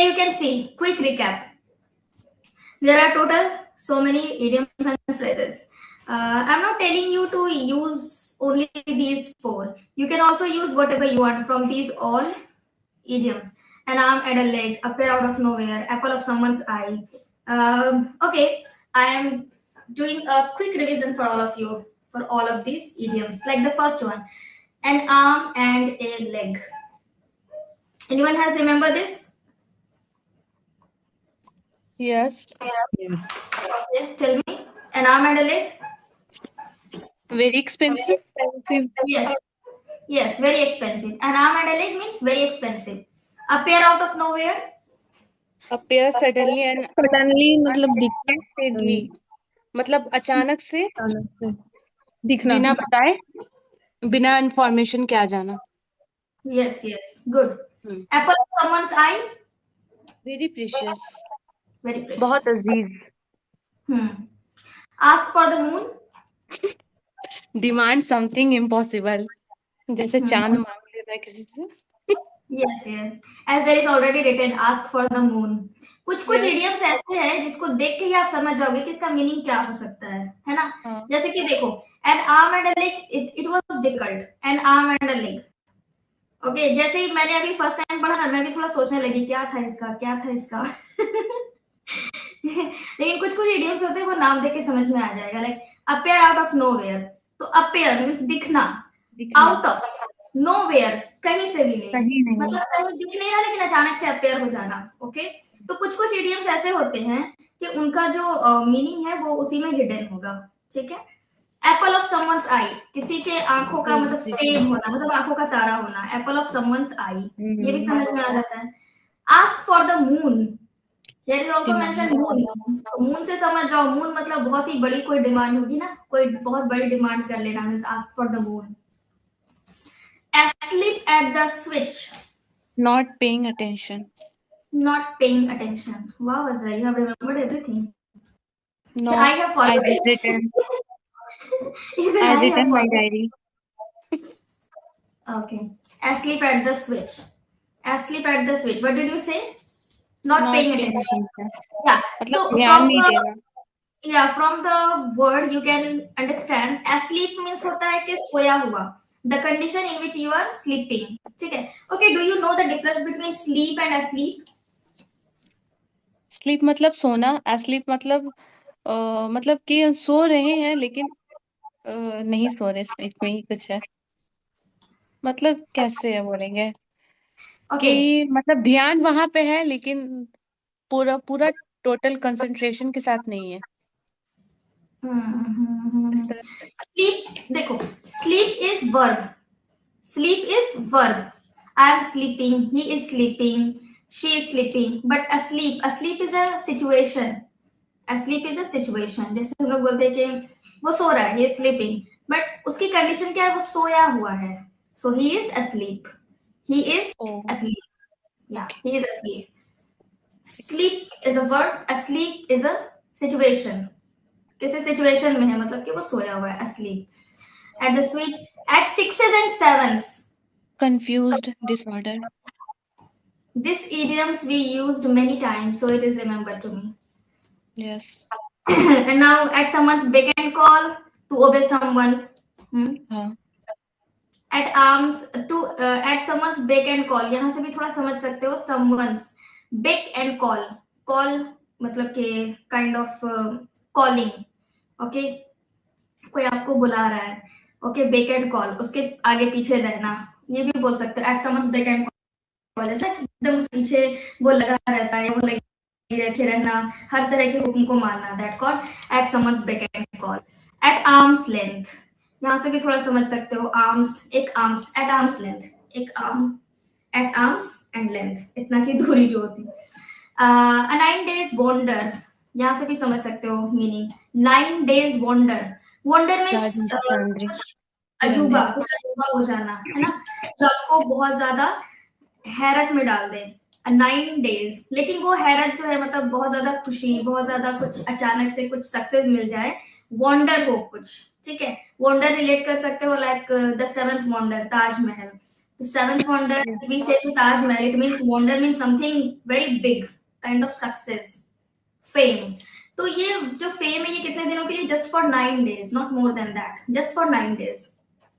you can see, quick recap. There are total so many idioms and phrases. I'm not telling you to use only these four. You can also use whatever you want from these all idioms. An arm and a leg, appear out of nowhere, apple of someone's eye. Okay, I am doing a quick revision for all of you for all of these idioms. Like the first one, an arm and a leg. Anyone has remember this? Yes. Yes. Okay, tell me. An arm and a leg? Very expensive. Expensive. Yes. Yes, very expensive. An arm and a leg means very expensive. Appear out of nowhere? Appear suddenly and suddenly मतलब unexpectedly. मतलब अचानक से दिखना. बिना बताए, बिना information के आ जाना. Yes, yes. Good. Hmm. Apple of someone's eye? Very precious. Very precious. बहुत अजीज. Ask for the moon? Demand something impossible. जैसे चांद मांग लेना किसी से. Yes, yes. As there is already written, ask for the moon. कुछ Yes. idioms ऐसे हैं जिसको देख के ही आप समझ जाओगे कि इसका मीनिंग क्या हो सकता है ना? हाँ. जैसे कि देखो, an arm and a leg, it was difficult. An arm and a leg. Okay जैसे ही मैंने अभी फर्स्ट टाइम पढ़ा ना मैं भी थोड़ा सोचने लगी क्या था इसका लेकिन कुछ इडियम्स होते हैं वो नाम देख के समझ में आ जाएगा like appear out of nowhere तो अपेयर मींस दिखना आउट ऑफ नोवेयर कहीं से भी नहीं मतलब कहीं दिख नहीं रहा लेकिन अचानक से अपेयर हो जाना ओके तो कुछ इडियम्स ऐसे होते हैं कि उनका जो मीनिंग है वो उसी में हिडन होगा ठीक है एप्पल ऑफ समवन्स आई किसी के आंखों का मतलब सेब होना मतलब आंखों का तारा होना एप्पल ऑफ समवन्स आई ये भी समझ में आ जाता है ask for the moon Here is also mentioned moon. Moon से समझ जाओ मून मतलब बहुत ही बड़ी कोई डिमांड होगी ना कोई बहुत बड़ी डिमांड कर लेना means ask for the moon asleep at the switch Not paying attention. not paying attention wow Azra you have remembered everything No, I have followed I just written. even I I have written my followed diary. okay asleep at the switch what did you say not Not paying paying attention attention. yeah so मतलब ध्यान नहीं देना. from the word you can understand asleep means होता है कि सोया हुआ the condition in which you are sleeping ठीक है okay do you know the difference between sleep and asleep Sleep मतलब सोना. Asleep मतलब कि सो रहे हैं लेकिन नहीं सो रहे. Sleep में ही कुछ है. मतलब कैसे बोलेंगे okay कि मतलब ध्यान वहां पे है लेकिन पूरा टोटल कंसंट्रेशन के साथ नहीं है. इस तरह. sleep देखो sleep is verb I am sleeping he is sleeping she is sleeping but asleep is a situation जैसे हम लोग बोलते हैं कि वो सो रहा है he is sleeping बट उसकी कंडीशन क्या है वो सोया हुआ है so he is asleep Oh. yeah Okay. he is asleep sleep is a verb asleep is a situation किसी सिचुएशन में है मतलब कि वो सोया हुआ है asleep at the switch at sixes and sevens Confused, disorder. these idioms we used many times so it is remembered to me Yes. and now at someone's beck and call to obey someone हाँ. at arms to at someone's beck and call यहाँ से भी थोड़ा समझ सकते हो someone's beck and call मतलब कि kind of calling ओके कोई आपको बुला रहा है ओके बेक एंड कॉल उसके आगे पीछे रहना ये भी बोल सकते हो at someone's beck and call ऐसा एकदम उसके पीछे वो लगा रहता है वो लगे रहते रहना हर तरह के हुक्म को मानना that call at someone's beck and call at arm's length यहाँ से भी थोड़ा समझ सकते हो आर्म्स एट आर्म्स लेंथ एक arm at arms and length इतना की दूरी जो होती है 9 days wonder यहाँ से भी समझ सकते हो मीनिंग 9 days वंडर मींस अजूबा हो जाना है ना जो आपको बहुत ज्यादा हैरत में डाल दे 9 days लेकिन वो हैरत जो है मतलब बहुत ज्यादा खुशी बहुत ज्यादा कुछ अचानक से कुछ सक्सेस मिल जाए वंडर हो कुछ ठीक है वंडर रिलेट कर सकते हो like the 7th wonder Taj Mahal The seventh wonder, Yes. we say to Taj Mahal, it means wonder means something very big, kind of success, fame. तो ये जो फेम है ये कितने दिनों के लिए? Just for 9 days, not more than that, just for 9 days.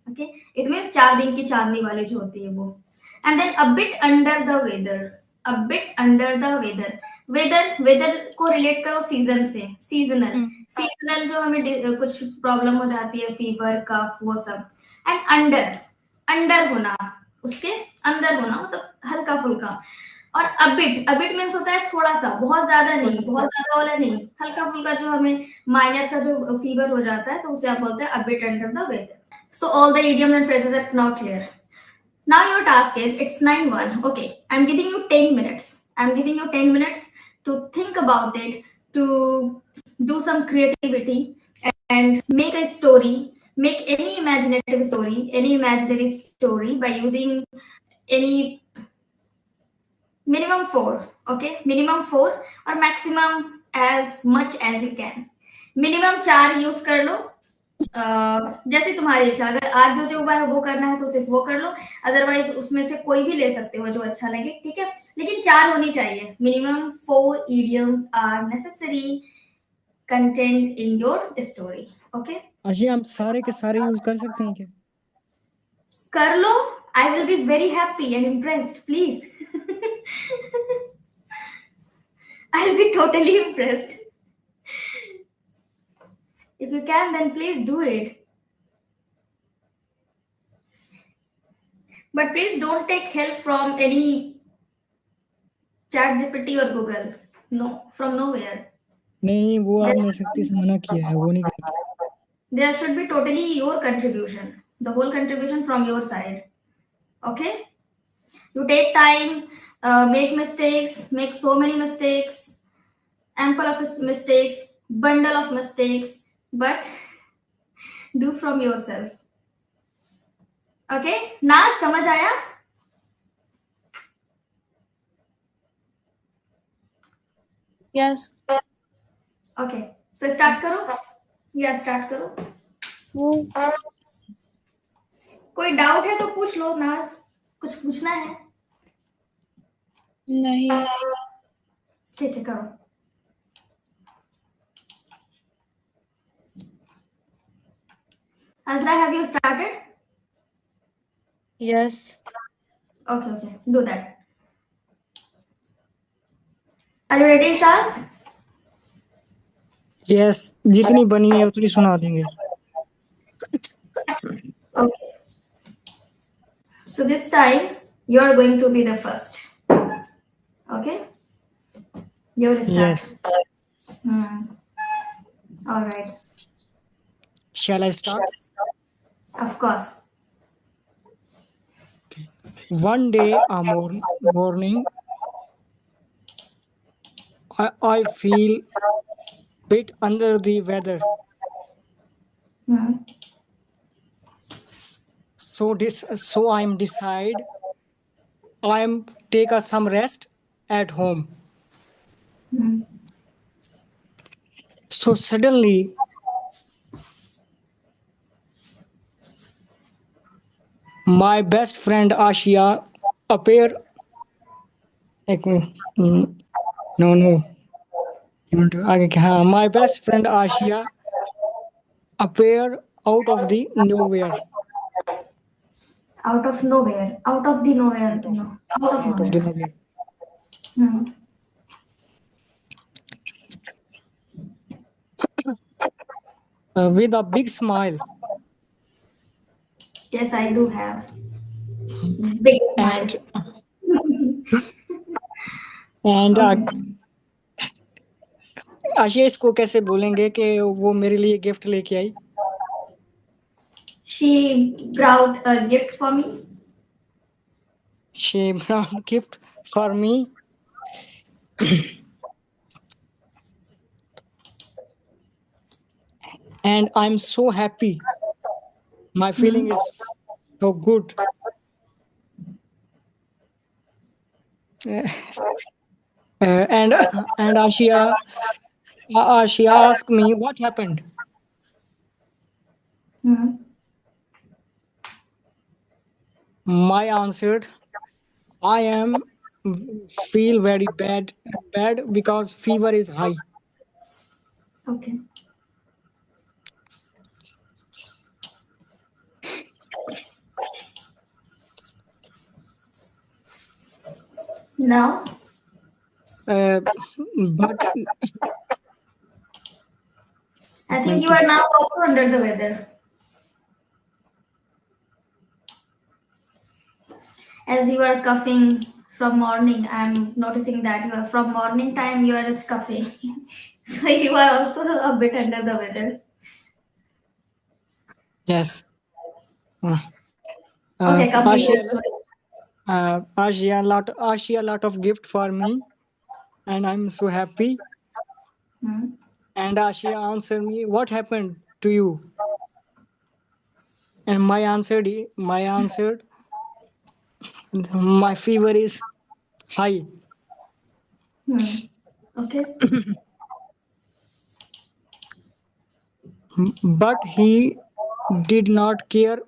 Okay, it means 4 दिन की चांदनी वाली जो होती है वो. And then a bit under the weather, a bit under the weather. Weather, weather को रिलेट करो सीजन से, सीजनल. सीजनल जो हमें कुछ प्रॉब्लम हो जाती है, फीवर, कफ, वो सब. एंड अंडर, अंडर होना, उसके अंदर होना, मतलब हल्का फुल्का. और अबिट, अबिट मीन्स होता है थोड़ा सा, बहुत ज्यादा नहीं, बहुत ज्यादा वाला नहीं, हल्का फुल्का जो हमें माइनर सा जो फीवर हो जाता है तो उसे आप बोलते हैं a bit under the weather. So all the idioms and phrases are now clear. Now your task is, it's 9-1. Okay, I'm giving you 10 minutes. I'm giving you 10 minutes to think about it, to do some creativity and make a story, make any imaginative story, any imaginary story by using any minimum 4. Okay, minimum 4 or maximum as much as you can. Minimum 4 use कर लो. जैसे तुम्हारी इच्छा, अगर आज जो हुआ है वो करना है तो सिर्फ वो कर लो, अदरवाइज उसमें से कोई भी ले सकते हो जो अच्छा लगे, ठीक है. लेकिन 4 होनी चाहिए. Minimum 4 idioms are necessary content in your story. Okay, Ajay हम सारे के सारे यूज कर सकते हैं क्या? कर लो. I will be very happy and impressed, please. I will be totally impressed. If you can, then please do it. But please don't take help from any ChatGPT or Google. No, from nowhere. नहीं, वो आपने सख्ती से मना किया है, वो नहीं करते. There should be totally your contribution, the whole contribution from your side. Okay? You take time, make mistakes, make so many mistakes, ample of mistakes, bundle of mistakes, but do from yourself. Okay? ना समझ आया? Yes. Okay. So start करो. या start करो. कोई doubt है तो पूछ लो नाज, कुछ पूछना है? नहीं. ठीक है, करो. Azra, have you started? Yes. Okay, okay, do that. Are you ready, Shah? Yes, जितनी बनी है उतनी सुना देंगे. Okay. So this time you are going to be the first. Okay. Your start. Yes. All right. Shall I start? Of course. One day a morning, I feel bit under the weather. So I'm decide I'm take some rest at home. So suddenly my best friend Ashia appear. No. You want to आगे क्या? हाँ, my best friend Ashia appear out of the nowhere. Out of nowhere. Out of the nowhere. No. Out of Out of the nowhere. nowhere. With a big smile. Yes, I do have. Big smile. And Okay. Asia इसको कैसे बोलेंगे कि वो मेरे लिए gift लेके आई? She brought a gift for me. She brought gift for me. And I'm so happy. My feeling is so good. And Ashia asked me what happened. my answered, I am feel very bad because fever is high. Okay. Now, But I think you are now also under the weather. As you are coughing from morning, I'm noticing that you are from morning time you are just coughing. So you are also a bit under the weather. yes, Okay, complete. Asia lot of gift for me, and I'm so happy. Hmm. And Asia answered me, "What happened to you?" And my answered, my fever is high. Hmm. Okay. But he did not care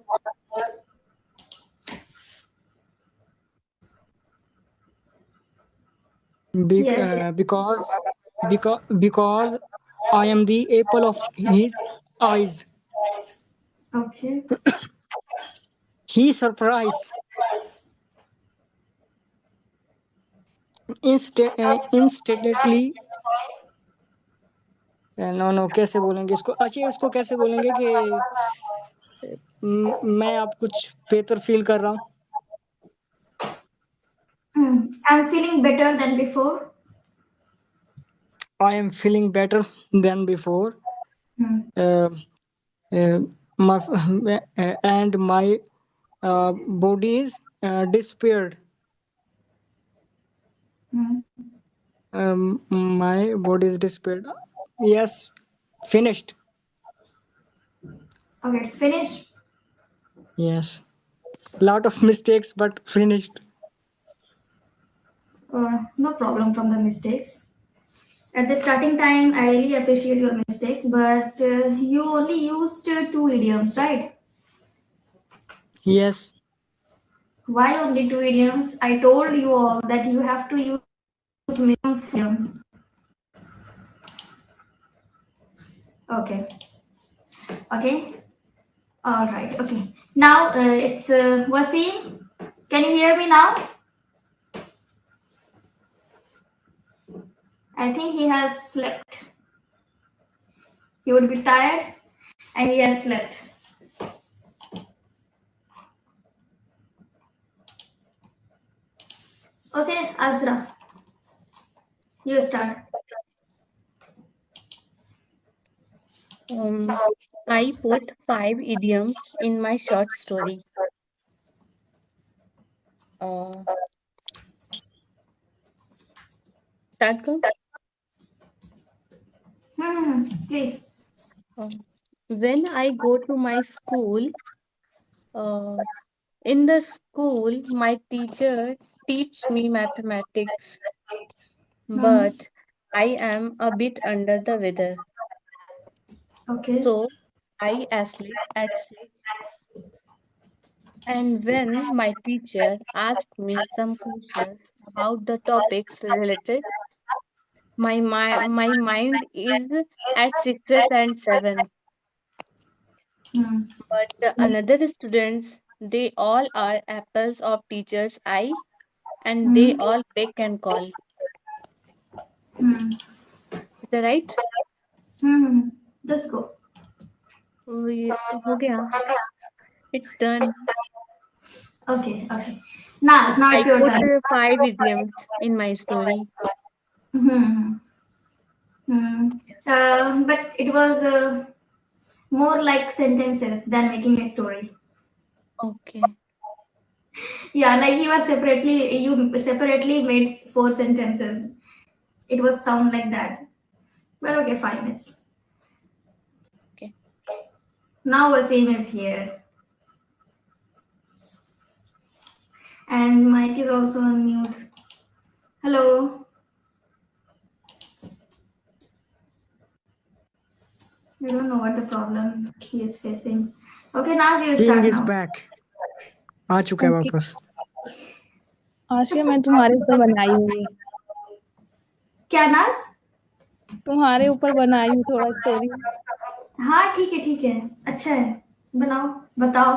Yes. because I am the apple of his eyes. Okay. He surprised instantly. No कैसे बोलेंगे इसको? अच्छा, इसको कैसे बोलेंगे कि मैं अब कुछ बेहतर फील कर रहा हूँ. Hmm. I'm feeling better than before. I am feeling better than before. Hmm. Uh, uh, my and my body is disappeared. Hmm. My body is disappeared. Yes, finished. Okay, it's finished. Yes, lot of mistakes, but finished. No problem from the mistakes. At the starting time, I really appreciate your mistakes, but you only used two idioms, right? Yes, Why only two idioms? I told you all that you have to use minimum idiom. Okay. Okay. All right. Okay. Now it's Wasim. Can you hear me now? I think he has slept. He would be tired, and he has slept. Okay, Azra, you start. I put 5 idioms in my short story. Uh, start go. Please. When I go to my school, uh, in the school, my teacher teach me mathematics, Hmm. but I am a bit under the weather, Okay. so I asleep at 6. And when my teacher asked me some questions about the topics related, my mind is at 6 and 7. Hmm. But the another students, they all are apples of teacher's eye, and they Hmm. all pick and call. Is Hmm. that right? Hmm. Let's go. हो गया. It's done. Okay. Okay. Now I it's your put turn. 5 idioms in my story. Hmm. Hmm. But it was more like sentences than making a story. Okay. Yeah, like you separately made four sentences. It was sound like that. But okay, fine. It's Okay. now Wasim is here, and Mike is also on mute. Hello. I don't know what the problem he is facing. Okay, Naz, you king start is now. back. आ चुका है Okay. वापस। आशिया मैं तुम्हारे ऊपर बनाई हूँ, क्या नाज? तुम्हारे ऊपर बनाई हूँ थोड़ा स्टोरी। हाँ ठीक है, अच्छा है, बनाओ, बताओ,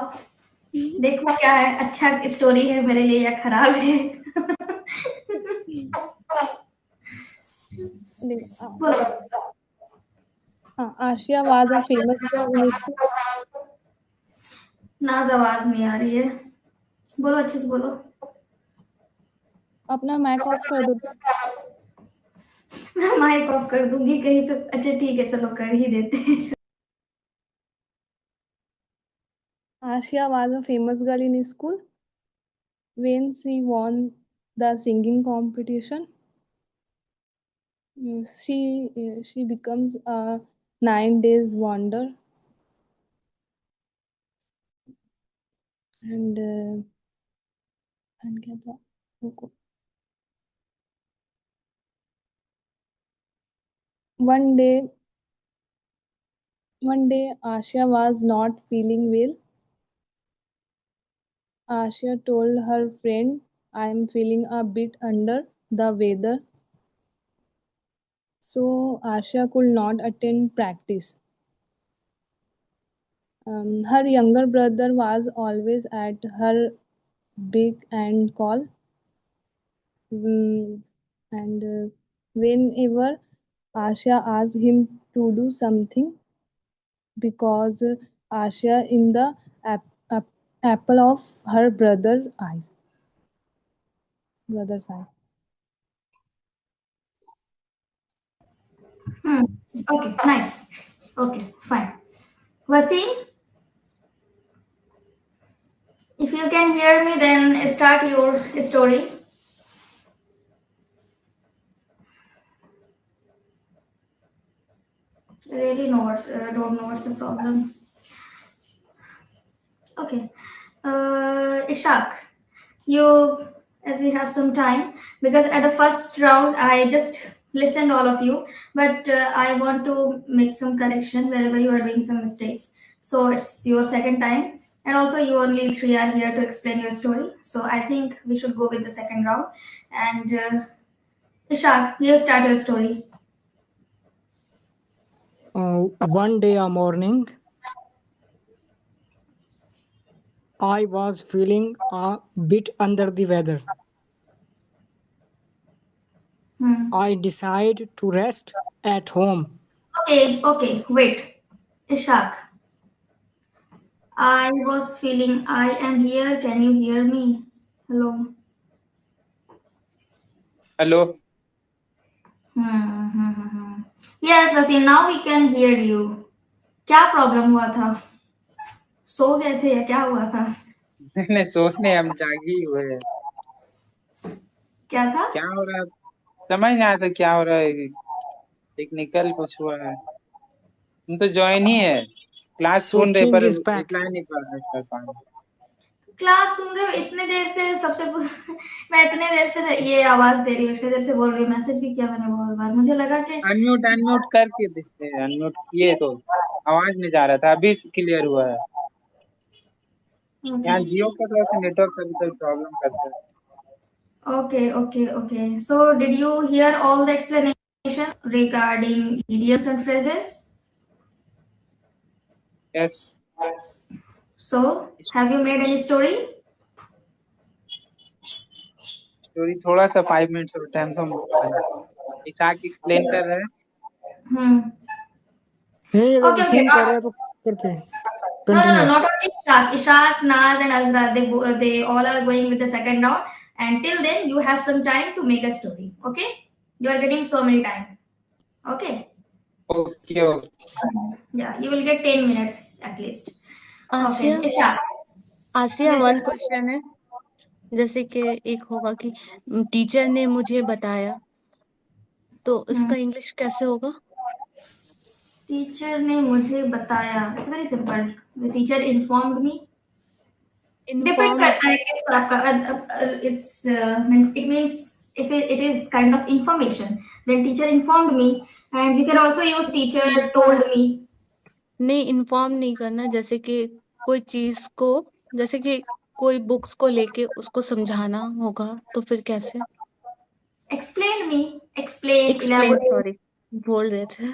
देखो क्या है, अच्छा स्टोरी है मेरे लिए या खराब है। बोलो। Asia was a famous girl in school. नाज आवाज नहीं आ रही है, बोलो अच्छे से बोलो। अपना माइक ऑफ कर दो। मैं माइक ऑफ कर दूंगी कहीं पे, अच्छा ठीक है चलो कर ही देते हैं। Asia was a famous girl in school when she won the singing competition. She becomes a 9 days wonder and क्या था रुको। One day Asia was not feeling well. Asia told her friend, I am feeling a bit under the weather. So Asia could not attend practice. Her younger brother was always at her beck and call. And whenever Asia asked him to do something, because Asia in the apple of her brother's eye. Okay, nice. Okay, fine. Wasim, if you can hear me, then start your story. Really don't know what's the problem. Okay. Ishaq, you, as we have some time, because at the first round I just listened all of you, but I want to make some correction wherever you are doing some mistakes. So it's your second time, and also you only three are here to explain your story. So I think we should go with the second round. And Ishaq, you start your story. One day a morning, I was feeling a bit under the weather. I decided to rest at home. Okay, wait. Ishaq, I was feeling I am here. Can you hear me? Hello. Hello. Yes, Wasim, now we can hear you. क्या problem हुआ था? सो गए थे या क्या हुआ था? नहीं सोने हम जागे ही हुए हैं। क्या था? क्या हो रहा है समझ नहीं आता क्या हो रहा है। टेक्निकल कुछ हुआ है। हम तो ज्वाइन ही है, क्लास So सुन रहे king पर is back. रिप्लाई नहीं कर पा रहे। क्लास सुन रहे हो इतने देर से? मैं इतने देर से ये आवाज दे रही हूँ, इतने देर से बोल रही हूँ, मैसेज भी किया मैंने बहुत बार, मुझे लगा कि अनम्यूट करके देखते हैं। अनम्यूट किए तो आवाज नहीं जा रहा था, अभी क्लियर हुआ है। यहाँ जियो का थोड़ा सा नेटवर्क कभी कभी प्रॉब्लम करता है। Okay. So did you hear all the explanation regarding idioms and phrases? Yes. So have you made any story? Story थोड़ा सा 5 मिनट्स और टाइम तो हम बनाते। इसाक एक्सप्लेन कर रहे हैं। Hmm. नहीं अगर Okay. वसीम कर रहा है तो करते हैं। No, Continue. not only Ishaq. Ishaq, Naz, and Azra, they all are going with the second round. And till then, you have some time to make a story. Okay? You are getting so many time. Okay? Okay. Yeah, you will get 10 minutes at least. Okay, Asiya Ishaq. Asiya one question है, जैसे कि एक होगा कि teacher ने मुझे बताया, तो इसका इंग्लिश कैसे होगा? टीचर ने मुझे बताया. It's very simple. The teacher informed me. Depend inform करता है किस पर आपका. It's it means if it is kind of information, then teacher informed me, and you can also use teacher told me. नहीं, inform नहीं करना। जैसे कि कोई चीज को, जैसे कि कोई बुक्स को लेके उसको समझाना होगा तो फिर कैसे? Explain me, explain, explain, elaborate. Sorry, बोल रहे थे।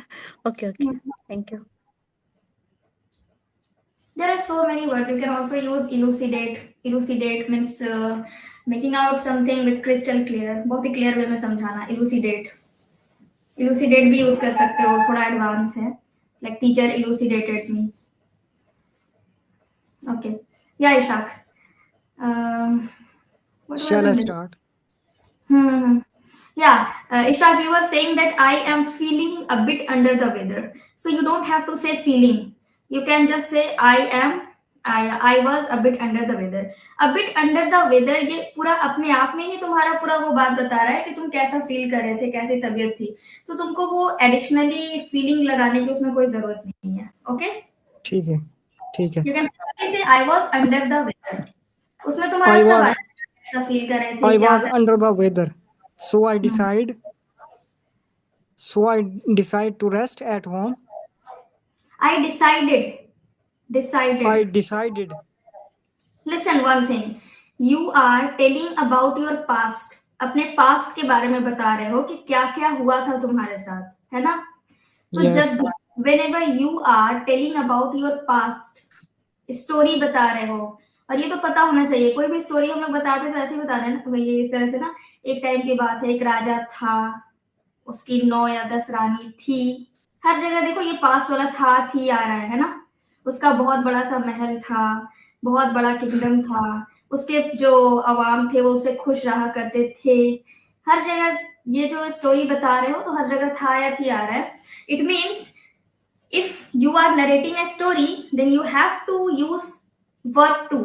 Okay okay, thank you. There are so many words. You can also use elucidate. Elucidate means making out something with crystal clear. बहुत ही clear way में समझाना. Elucidate. Elucidate भी use कर सकते हो. थोड़ा advance है. Like teacher elucidated me. Okay. Yeah, Ishak. What was Shall I it? start? Yeah, Ishak, you were saying that I am feeling a bit under the weather. So you don't have to say feeling. You can just say I was a bit under the weather. A bit under the weather ये पूरा अपने आप में ही तुम्हारा पूरा वो बात बता रहा है कि तुम कैसा फील कर रहे थे, कैसी तबीयत थी. तो तुमको वो एडिशनली फीलिंग लगाने की उसमें कोई जरूरत नहीं है. ओके, ठीक है, ठीक है। You can say I was under the weather. उसमें तुम्हारा I सब was कैसा फील कर रहे थे, I क्या was under the weather, so I hmm. decide to rest at home. I decided. I decided. Listen one thing. You are telling about your past. अपने past के बारे में बता रहे हो कि क्या क्या हुआ था तुम्हारे साथ, है ना? तो Yes. जब whenever you are telling about your past, story बता रहे हो, और ये तो पता होना चाहिए, कोई भी स्टोरी हम लोग बताते हैं तो ऐसे ही बता रहे हैं ना भैया, इस तरह से ना. एक टाइम की बात है, एक राजा था, उसकी 9 या 10 रानी थी. हर जगह देखो ये पास वाला था थी आ रहा है ना. उसका बहुत बड़ा सा महल था, बहुत बड़ा किंगडम था, उसके जो अवाम थे वो उससे खुश रहा करते थे. हर जगह ये जो स्टोरी बता रहे हो तो हर जगह था या थी आ रहा है. It means if you are narrating a story, then you have to use verb to.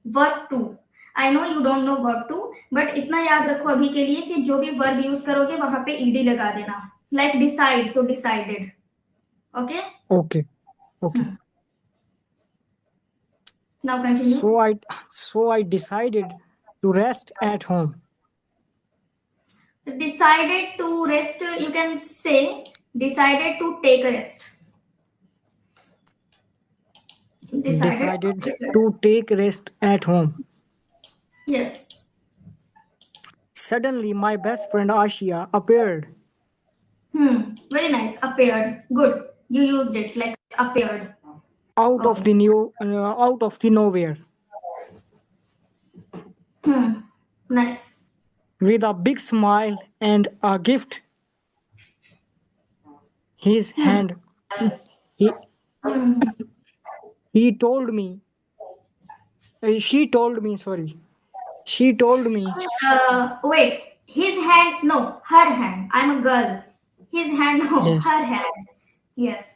verb to. I know you don't know verb to, but इतना याद रखो अभी के लिए कि जो भी verb यूज करोगे वहां पे ed लगा देना. Like decide तो decided. Okay. Okay. Okay. Now continue. So I decided to rest at home. Decided to rest, you can say decided to take a rest. Decided to take rest at home. Yes. Suddenly, my best friend Ashia appeared. Very nice. Appeared. Good. You used it like appeared. Out of the nowhere. Nice. With a big smile and a gift. His hand. He told me. She told me. Sorry. She told me. Wait. His hand. No. Her hand. I'm a girl. His hand. No. Yes. Her hand. Yes.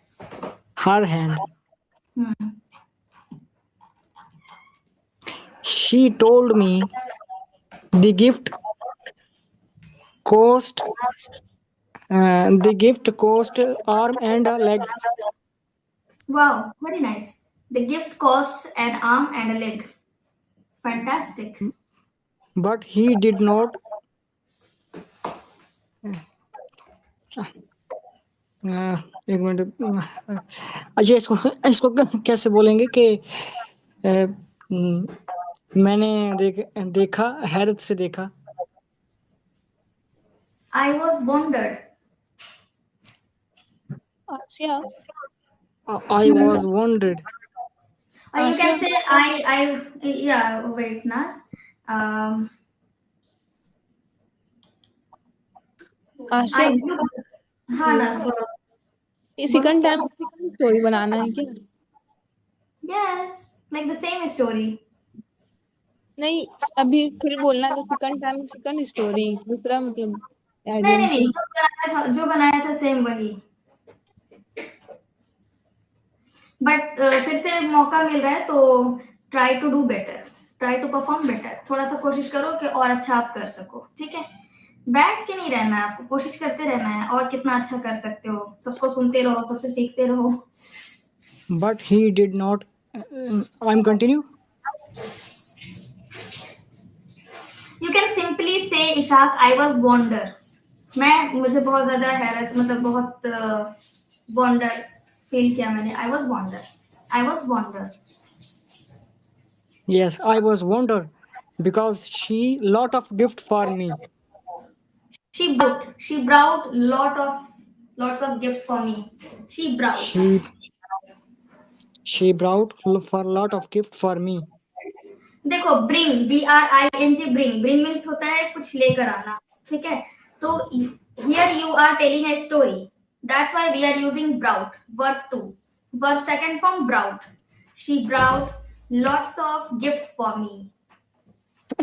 Her hand. She told me the gift cost arm and a leg. Wow. Very nice. The gift costs an arm and a leg. Fantastic. But he did not. एक minute. अच्छा, इसको कैसे बोलेंगे कि मैंने देखा, हैरत से देखा. I was wondered. Ashia, I was wondered. Or you can say yeah, wait, Nas. Ashia, हाँ Nas, बोलो. ये सेकंड टाइम स्टोरी बनाना है क्या? Yes, like the same story. नहीं, अभी फिर बोलना है सेकंड टाइम सेकंड स्टोरी, दूसरा मतलब नहीं, जो बनाया था सेम वही. बट फिर से मौका मिल रहा है तो try to do better, try to perform better. थोड़ा सा कोशिश करो कि और अच्छा आप कर सको. ठीक है, बैठ के नहीं रहना है आपको, कोशिश करते रहना है और कितना अच्छा कर सकते हो. सबको सुनते रहो, सबसे सीखते रहो. But he did not. I'm continue. You can simply say Ishaq, I was wonder. मुझे बहुत ज्यादा हैरत, मतलब बहुत वॉन्डर फील किया मैंने. I was wonder. Yes, I was wonder because she lot of gift for me. She brought lots of gifts for me. She brought. She she brought for lot of gift for me. देखो bring BRING bring means होता है कुछ लेकर आना, ठीक है? तो here you are telling a story. That's why we are using brought verb 2. Verb second form brought. She brought lots of gifts for me.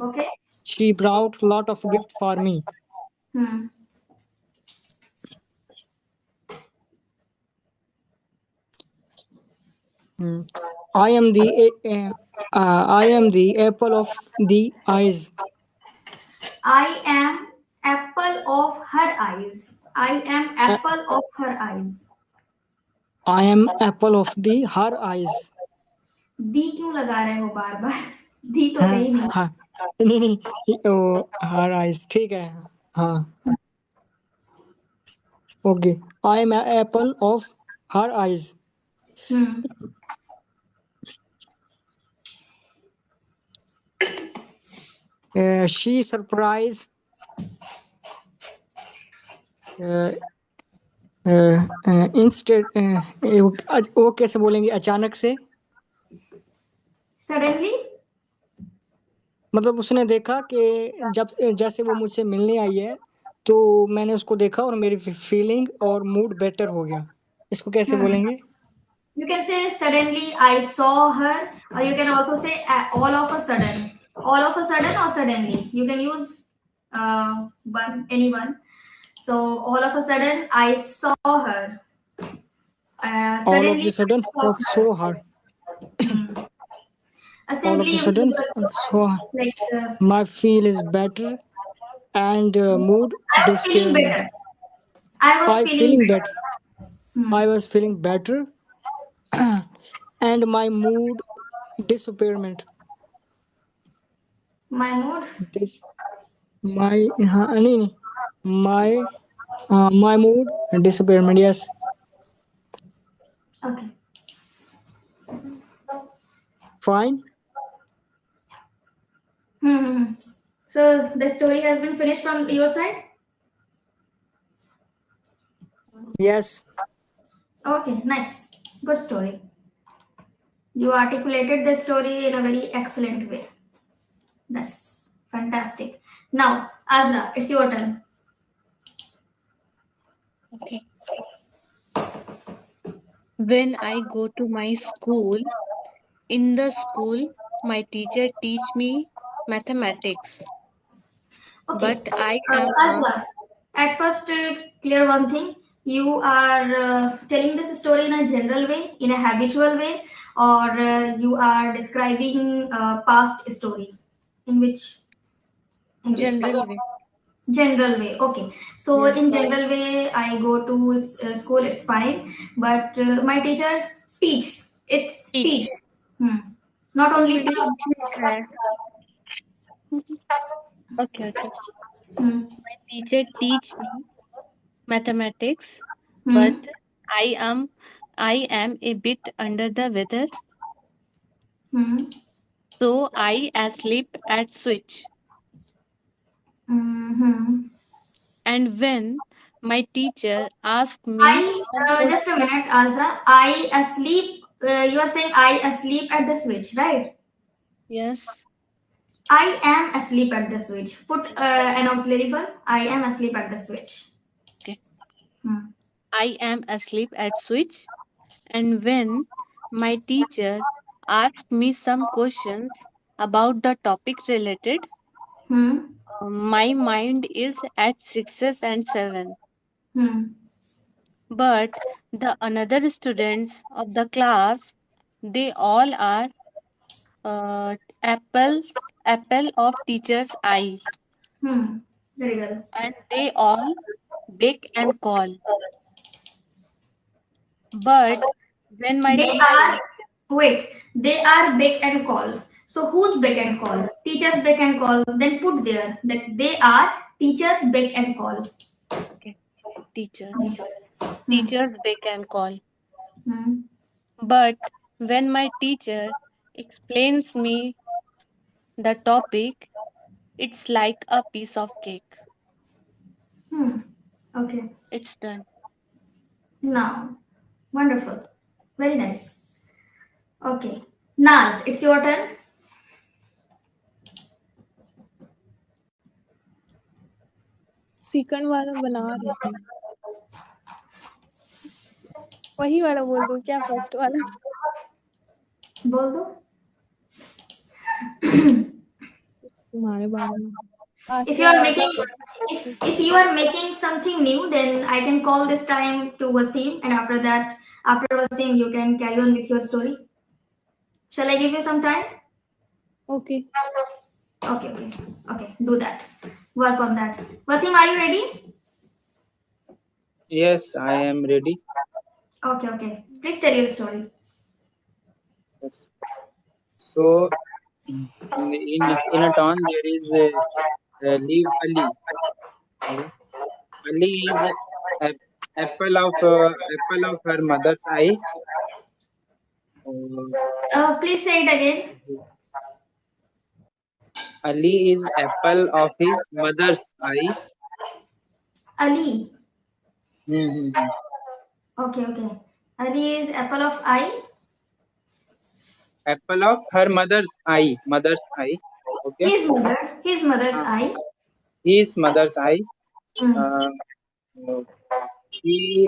Okay? She brought lot of gift for me. Hmm. Hmm. I am the apple of the eyes. I am apple of her eyes. I am apple of her eyes. I am apple of the her eyes. दी क्यों लगा रहे हो बार बार? दी तो हाँ कहीं नहीं. हाँ नहीं ओ her eyes ठीक है हाँ okay I am apple of her eyes. Hmm. She surprised instant वो कैसे बोलेंगे अचानक से Suddenly. मतलब उसने देखा कि जब जैसे वो मुझसे मिलने आई है तो मैंने उसको देखा और मेरी फीलिंग और मूड बेटर हो गया इसको कैसे Hmm. बोलेंगे You can say suddenly I saw her, or you can also say all of a sudden. All of a sudden or suddenly. You can use anyone. So all of a sudden I saw her. all of the Suddenly sudden I of saw so her. hard Hmm. all of Simply the you sudden use so like my feel is better and mood I was feeling disappearment better. I was I feeling feeling better better. Hmm. I was feeling better and my mood disappearment My mood. this my हाँ नहीं my my mood disappearment yes Okay. fine Hmm. So the story has been finished from your side. yes Okay, nice. Good story. You articulated the story in a very excellent way. That's fantastic. Now, Azra, it's your turn. Okay. When I go to my school, in the school, my teacher teach me mathematics, Okay, but I am a Azra, at first, clear one thing. You are telling this story in a general way, in a habitual way, or you are describing past story. In which in which way? general way. General way. Okay. So Yes. in general way, I go to school. It's fine, but my teacher teaches. It's Teach. teach. Hmm. Not only teach. मतलब ठीक है. Okay, okay. Hmm. My teacher teach me mathematics, but Hmm. I am I am a bit under the weather, Hmm. so I asleep at switch. Hmm. And when my teacher asked me I some just a questions, minute, Azra. I asleep. You are saying I asleep at the switch, right? yes, I am asleep at the switch. Put an auxiliary verb. I am asleep at the switch. okay, Hmm. I am asleep at switch. And when my teacher asked me some questions about the topic related, Hmm. my mind is at sixes and seven. Hmm. But the another students of the class, they all are uh, apples, apple of teacher's eye, Hmm. Very well. and they all bake and call. But when my They are teacher, wait. They are bake and call. So who's bake and call? Teachers bake and call. Then put there that they are teachers bake and call. okay, teachers, Hmm. teachers bake and call. Hmm. But when my teacher explains me The topic, it's like a piece of cake. Okay. It's done. Now, wonderful. Very nice. Okay. Naz, it's your turn. Second वाला बना रही थी, वही वाला बोल दो क्या, first वाला? बोल दो. तुम्हारे बारे में If you are Asia making, if you are making something new, then I can call this time to Wasim, and after that, after Wasim, you can carry on with your story. Shall I give you some time? Okay Okay, okay, okay. Do that. Work on that. Wasim, are you ready? Yes, I am ready. Okay, okay. Please tell your story. Yes. So in a town there is live Ali. Okay. Ali is apple of her mother's eye. Please say it again. Ali is apple of his mother's eye. Ali. Mm-hmm. Okay, okay. Ali is apple of eye. Apple of her mother's eye. Mother's eye. Okay. His mother's eye. His mother's eye. Hmm. He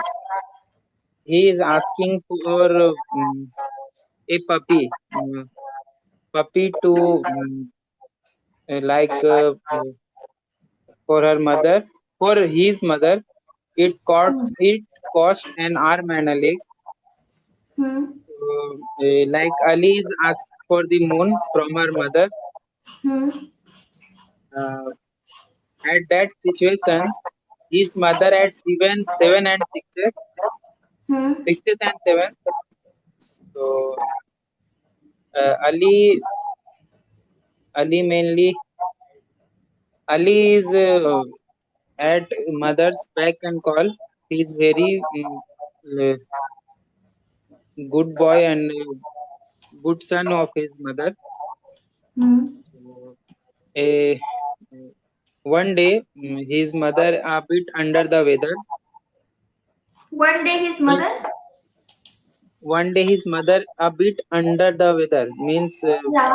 is asking for a puppy to like for her mother, for his mother. It cost an arm and a leg. Hmm. Like Ali is asked for the moon from her mother. Hmm. At that situation, his mother at seven and sixes, Hmm. sixes and seven. So Ali mainly Ali is at mother's beck and call. He is very uh, good boy and good son of his mother. Hmm. Uh, one day, his mother a bit under the weather. One day his mother. One day, his mother a bit under the weather means Yeah.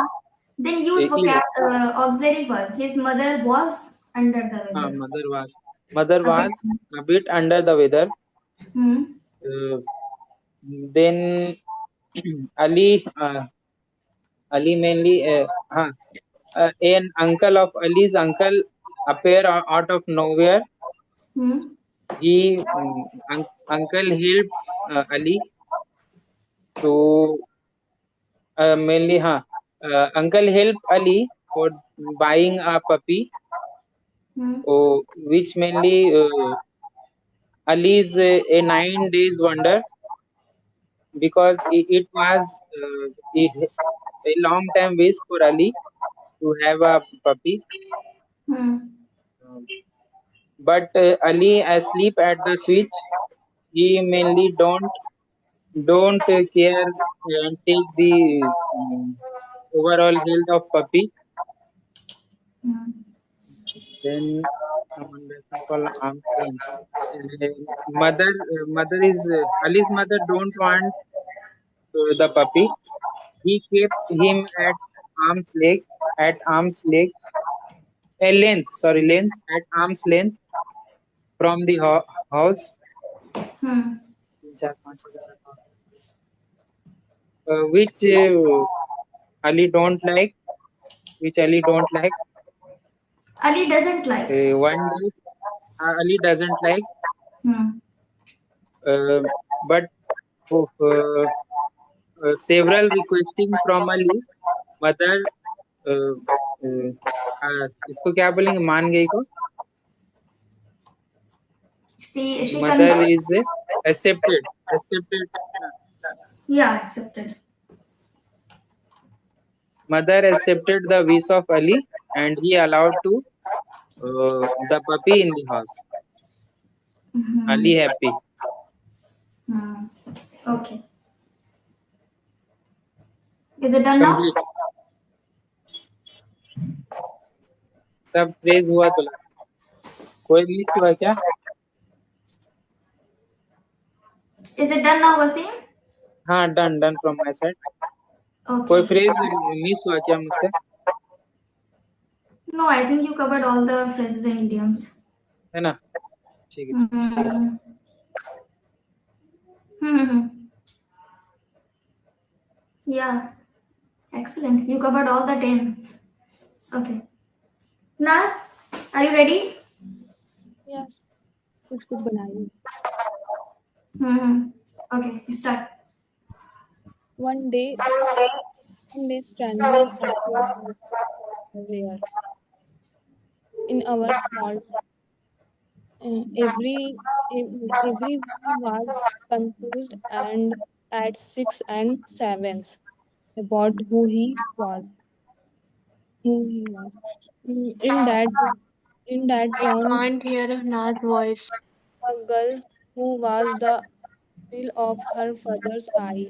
Then use ill. auxiliary verb. His mother was under the weather. Mother was a bit under the weather. Hmm. Then Ali mainly an uncle of Ali's uncle appear out of nowhere. Hmm. He uncle helped Ali to mainly uncle helped Ali for buying a puppy, Hmm. which mainly Ali's a 9 days wonder, because it was a long time wish for Ali to have a puppy. Hmm. But Ali asleep at the switch. He mainly don't care and take the overall health of puppy. Hmm. Then someone doesn't call arm's length. Mother is Ali's mother don't want the puppy. He kept him at arm's length, at arm's length from the house. Hmm. Which Ali don't like. Which Ali don't like. Ali doesn't like. One day, Ali doesn't like. Hmm. But several requesting from Ali, mother इसको क्या बोलेंगे, मान गई को? She Mother convinced. is accepted. Yeah, accepted. Mother accepted the wish of Ali, and he allowed to the puppy in the house. Hmm. Ali happy. Hmm. Okay. Is it done now? Complete. सब phrase हुआ तो कोई miss हुआ क्या? Is it done now, Wasim? हाँ, done from my side. कोई Okay. Phrase miss हुआ क्या मुझसे? No, I think you covered all the phrases and idioms. है ना? ठीक है। Hmm. Hmm. Yeah, excellent. You covered all the 10. Okay. Nas, are you ready? Yes. कुछ कुछ बनाइए. Okay, start. One day, strangers appeared everywhere in our small town. Everyone was confused and at 6 and 7 about who he was. In that I town, can't hear Na's voice. a girl who was the apple of her father's eye.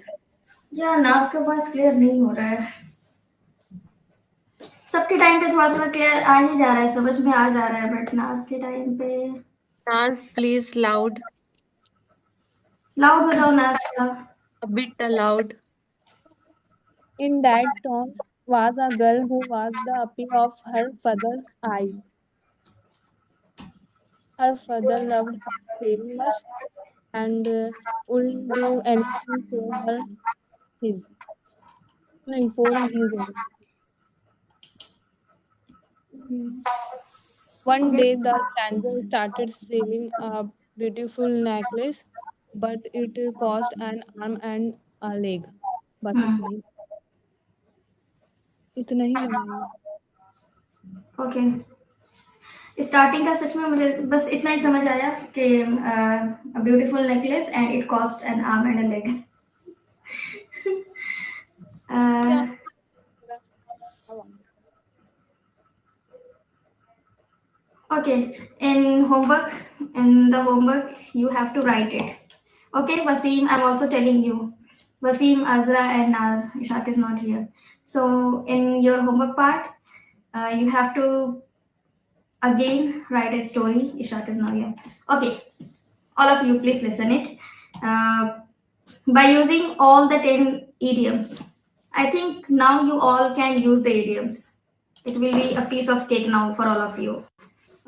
Yeah, नाज का voice clear नहीं हो रहा है. सबके time पे थोड़ा थोड़ा क्लियर आ ही जा रहा है, समझ में आ जा रहा है, बट नाज के टाइम पे Nas, please loud. लाउड हो जाओ नाज का. A bit loud. In that town was a girl who was the apple of her father's eye. Her father loved her very much and would do anything his for his own. Mm. One Okay. day the stranger started selling a beautiful necklace, but it cost an arm and a leg. बस इतना ही बनाइए. Okay. Starting का सच में मुझे बस इतना ही समझ आया कि beautiful necklace and it cost N arm and a leg. क्या? Okay, in the homework you have to write it. Okay, Wasim, I'm also telling you. Wasim, Azra, and Naz. Ishaq is not here. So in your homework part, you have to again write a story. Ishaq is not here. Okay, all of you, please listen it. By using all the 10 idioms, I think now you all can use the idioms. It will be a piece of cake now for all of you.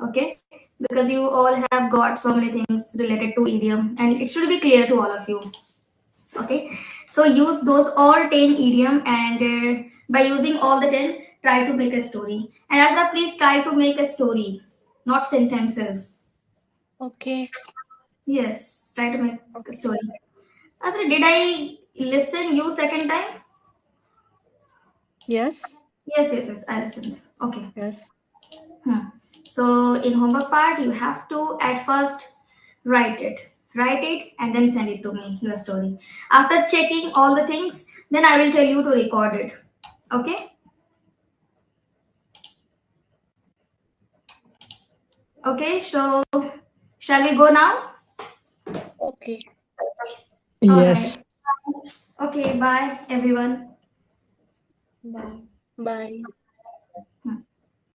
Okay, because you all have got so many things related to idiom and it should be clear to all of you. Okay, so use those all 10 idiom and by using all the 10, try to make a story. And Azra, please try to make a story, not sentences. Okay. Yes, try to make a story. Azra, did I listen you second time? Yes. Yes, I listened. Okay. Yes. So in homework part, you have to at first write it and then send it to me, your story. After checking all the things, then I will tell you to record it. Okay. Okay, so shall we go now? Okay. All Yes. right. Okay, bye everyone. Bye. Bye.